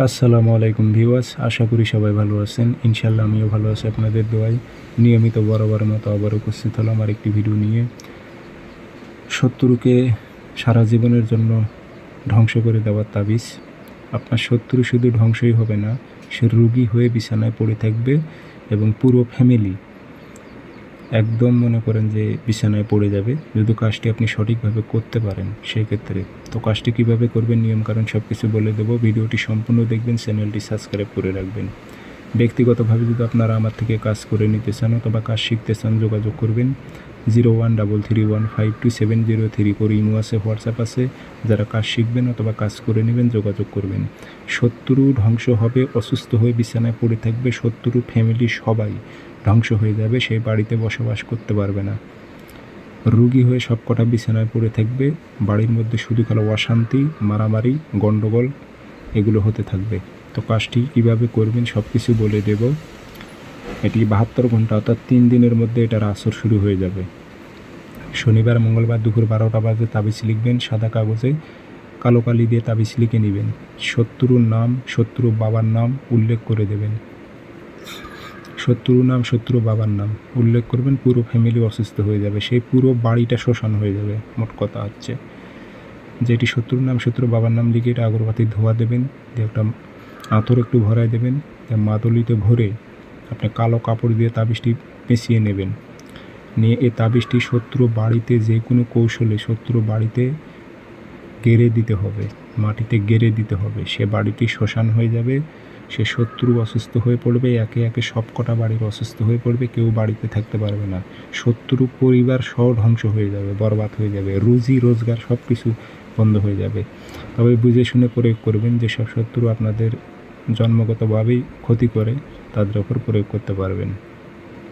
আসসালামু আলাইকুম ভিউয়ার্স, আশা করি সবাই ভালো আছেন। ইনশাল্লাহ আমিও ভালো আছি আপনাদের দোয়ায়। নিয়মিত বরাবরের মতো আবার উপস্থিত হলাম আর একটি ভিডিও নিয়ে। শত্রুকে সারা জীবনের জন্য ধ্বংস করে দেওয়ার তাবিজ। আপনার শত্রু শুধু ধ্বংসই হবে না, সে রোগী হয়ে বিছানায় পড়ে থাকবে এবং পুরো ফ্যামিলি একদম মনে করেন যে বিছানায় পড়ে যাবে যদি কাজটি আপনি সঠিকভাবে করতে পারেন। সেই ক্ষেত্রে তো কাজটি কীভাবে করবেন, নিয়মকানুন সব কিছু বলে দেবো। ভিডিওটি সম্পূর্ণ দেখবেন, চ্যানেলটি সাবস্ক্রাইব করে রাখবেন। ব্যক্তিগতভাবে যদি আপনারা আমার থেকে কাজ করে নিতে চান অথবা কাজ শিখতে চান, যোগাযোগ করবেন 0133152703 করে। ইমো আছে, হোয়াটসঅ্যাপ আছে। যারা কাজ শিখবেন অথবা কাজ করে নেবেন যোগাযোগ করবেন। শত্রু ধ্বংস হবে, অসুস্থ হয়ে বিছানায় পড়ে থাকবে, শত্রু ফ্যামিলি সবাই ধ্বংস হয়ে যাবে, সেই বাড়িতে বসবাস করতে পারবে না। রোগী হয়ে সব কটা বিছানায় পড়ে থাকবে, বাড়ির মধ্যে শুধু খালি অশান্তি, মারামারি, গণ্ডগোল এগুলো হতে থাকবে। তো কাজটি কীভাবে করবেন সব কিছু বলে দেব। এটি 72 ঘন্টা অর্থাৎ 3 দিনের মধ্যে এটার আসর শুরু হয়ে যাবে। শনিবার মঙ্গলবার দুপুর 12টা বাজে তাবিজ লিখবেন, সাদা কাগজে কালো কালি দিয়ে তাবিজ লিখে নেবেন। শত্রুর নাম, শত্রু বাবার নাম উল্লেখ করে দেবেন। শত্রুর নাম, শত্রু বাবার নাম উল্লেখ করবেন। পুরো ফ্যামিলি অসুস্থ হয়ে যাবে, সেই পুরো বাড়িটা শ্মশান হয়ে যাবে। মোট কথা হচ্ছে যেটি শত্রুর নাম, শত্রু বাবার নাম লিখে এটা আগরবাতি ধোয়া দেবেন, দিয়ে একটা আতর একটু ভরায় দেবেন, মাদলিতে ভরে আপনি কালো কাপড় দিয়ে তাবিজটি পেঁচিয়ে নেবেন। নিয়ে এই তাবিজটি শত্রু বাড়িতে যে কোনো কৌশলে শত্রু বাড়িতে গেড়ে দিতে হবে, মাটিতে গেড়ে দিতে হবে। সে বাড়িটি শ্মশান হয়ে যাবে, সে শত্রু অসুস্থ হয়ে পড়বে, একে একে সব কটা বাড়ির অসুস্থ হয়ে পড়বে, কেউ বাড়িতে থাকতে পারবে না। শত্রু পরিবার সহ ধ্বংস হয়ে যাবে, বরবাদ হয়ে যাবে, রুজি রোজগার সব কিছু বন্ধ হয়ে যাবে। তবে বুঝে শুনে প্রয়োগ করবেন। যেসব শত্রু আপনাদের জন্মগতভাবেই ক্ষতি করে তাদের ওপর প্রয়োগ করতে পারবেন।